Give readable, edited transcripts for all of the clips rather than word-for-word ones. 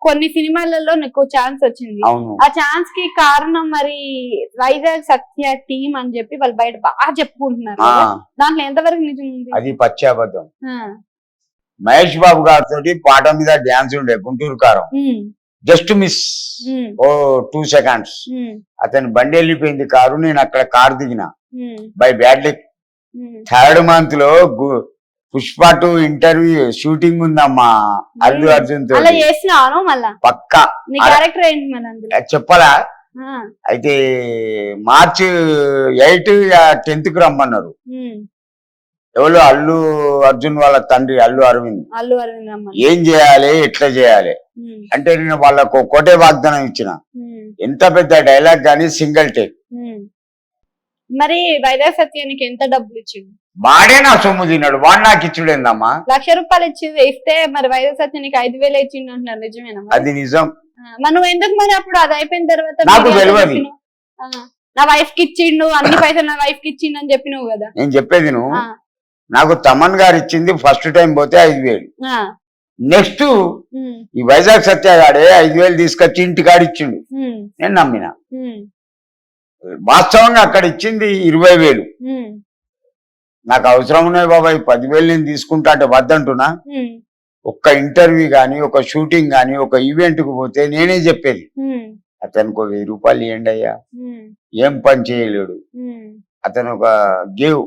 కొన్ని సినిమాలలో నీకు ఛాన్స్ వచ్చింది. ఆ ఛాన్స్ కి కారణం మరి వైజాగ్ సత్య టీం అని చెప్పి వాళ్ళు బయట బాగా చెప్పుకుంటున్నారు. దాంట్లో ఎంతవరకు నిజం ఉంది? అది పచ్చి అబద్ధం. మహేష్ బాబు గారితో పాట మీద డాన్స్ ఉండే గుంటూరు కారం, జస్ట్ మిస్ 2 seconds. అతని బండి వెళ్ళిపోయింది కారు, నేను అక్కడ కారు దిగిన by bad luck. 3rd month లో పుష్ప 2 ఇంటర్వ్యూ షూటింగ్ ఉందమ్మా అల్లు అర్జున్ తో. పక్కా చెప్పాలా? అయితే March 8 10th రమ్మన్నారు. ఎవరు? అల్లు అర్జున్ వాళ్ళ తండ్రి అల్లు అరవింద్. ఏం చేయాలి, ఎట్లా చేయాలి అంటే నేను వాళ్ళకు ఒకటే వాగ్దానం ఇచ్చిన, ఎంత పెద్ద డైలాగ్ గానీ సింగిల్ టేక్. మరి వైజాగ్ సత్యానికి ఎంత డబ్బులు ఇచ్చిండు? వాడే నా సొమ్ము తిన్నాడు, వాడు నాకు ఇచ్చుడేందమ్మా. 1,00,000 రూపాయలు ఇస్తే మరి వైజాగ్ సత్యానికి 5,000 ఇచ్చిండు అంటున్నారు, నిజమేనా? అది నిజం. మరి నువ్వు ఎందుకు మరి అప్పుడు అది అయిపోయిన తర్వాత నాకు తెలియదు, నా వైఫ్ కి ఇచ్చిండు, అన్ని పైసలు నా వైఫ్ కి ఇచ్చిండు అని చెప్పినావు కదా. నేను చెప్పేది నువ్వు, నాకు తమన్ గారు ఇచ్చింది ఫస్ట్ టైం పోతే 5,000. నెక్స్ట్ ఈ వైజాగ్ సత్యగాడే 5,000 తీసుకొచ్చి ఇంటికాడ ఇచ్చిండు, నేను నమ్మిన. వాస్తవంగా అక్కడ ఇచ్చింది 20,000. నాకు అవసరం ఉన్నాయి బాబాయ్, 10,000 నేను తీసుకుంటా అంటే వద్దంటున్నా. ఒక్క ఇంటర్వ్యూ గాని, ఒక షూటింగ్ గాని, ఒక ఈవెంట్ కు పోతే నేనే చెప్పేది, అతనికి 1,000 రూపాయలు ఇవ్వండి అయ్యా. ఏం పని చేయలేడు అతను, ఒక గేవ్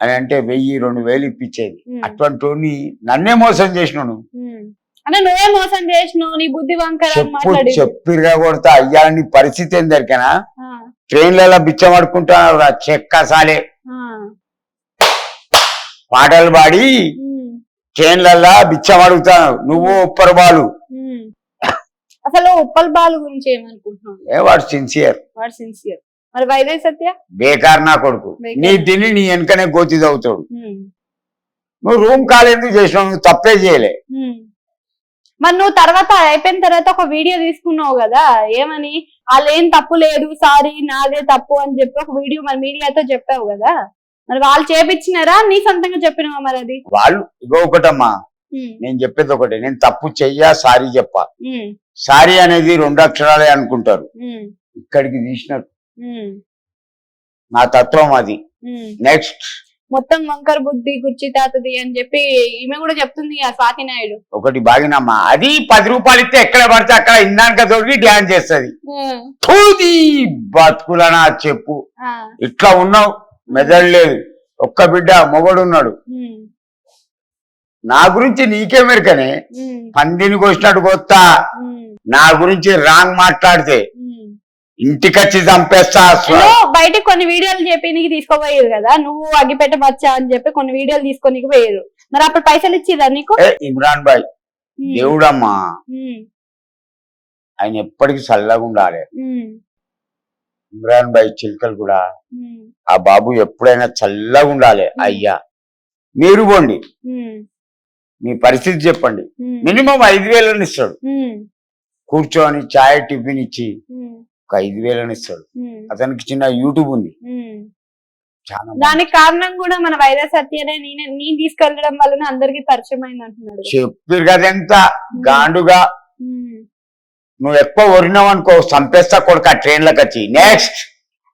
అని అంటే 1,000-2,000 ఇప్పించేది. అటువంటి నన్నే మోసం చేసినాను. నువ్వే మోసం చేసినావు, నీ బుద్ధి వంకర చెప్పిగా కొడతా. అయ్యా నీ పరిస్థితి ఏం దొరికినా ట్రైన్లలో బిచ్చమడుకుంటున్నావు రా చెక్కసాలే. పాటలు పాడి ట్రైన్లలో బిచ్చమడుగుతాను నువ్వు. ఉప్పర్ బాలు అసలు ఉప్పల్ బాలు గురించి ఏమనుకుంటున్నావు? వాడు సిన్సియర్. మరి వైజాగ్ సత్య బేకార్ నా కొడుకు. నీ తిని నీ వెనకనే గోతి చదువుతాడు. నువ్వు రూమ్ కాల్ ఎందుకు చేసినావు? నువ్వు తప్పే చేయలే. మరి నువ్వు తర్వాత అయిపోయిన తర్వాత ఒక వీడియో తీసుకున్నావు కదా, ఏమని వాళ్ళు ఏం తప్పు లేదు, సారీ నాదే తప్పు అని చెప్పి ఒక వీడియో మరి మీడియాతో చెప్పావు కదా. మరి వాళ్ళు చేపించినారా, నీ సొంతంగా చెప్పినావా? మరి అది వాళ్ళు ఒకటమ్మా, నేను చెప్పేది ఒకటే, నేను తప్పు చెయ్యా సారీ చెప్పా. సారీ అనేది 2 అక్షరాలే అనుకుంటారు, ఇక్కడికి తీసినట్టు నా తత్వం అది. నెక్స్ట్ మొత్తం వంకర బుద్ధి గుచ్చి తాతది అని చెప్పి ఈమె కూడా చెప్తుంది స్వాతి నాయుడు. ఒకటి బాగినమ్మా, అది 10 రూపాయలు ఇస్తే ఎక్కడ పడితే అక్కడ ఇందాక తోటి డ్యాన్స్ చేస్తుంది. బతుకులనా చెప్పు, ఇట్లా ఉన్నావు, మెదడు లేదు, ఒక్క బిడ్డ మొగడున్నాడు. నా గురించి నీకే మెరకనే, పందిని కోసినట్టు కొత్త. నా గురించి రాంగ్ మాట్లాడితే ఇంటికొచ్చి చంపేస్తా. బయటకు కొన్ని వీడియోలు చెప్పి నీకు తీసుకోపోయారు కదా, నువ్వు అగ్గిపెట్ట వచ్చా అని చెప్పి కొన్ని వీడియోలు తీసుకొని పోయారు. మరి అప్పుడు పైసలు ఇచ్చిరా నీకు? ఇమ్రాన్ భాయ్ దేవుడమ్మా, ఆయన ఎప్పటికీ చల్లగా ఉండాలి. ఇమ్రాన్ భాయ్ చిల్కలు కూడా, ఆ బాబు ఎప్పుడైనా చల్లగా ఉండాలి. అయ్యా మీరు పోండి, మీ పరిస్థితి చెప్పండి, మినిమం 5,000 ఇస్తాడు. కూర్చొని చాయ్ టిఫిన్ ఇచ్చి 5,000 ఇస్తాడు. అతనికి చిన్న యూట్యూబ్ ఉంది. దానికి కారణం కూడా మన వైజాగ్ సత్యనే, నీ తీసుకెళ్లడం వల్ల అందరికి పరిచయం అయింది అంటున్నాడు. చెప్పారు కదా ఎంత గాండుగా. నువ్వు ఎక్కువ ఒరినావు అనుకో, చంపేస్తా కొడుకు ట్రైన్లకు వచ్చి. నెక్స్ట్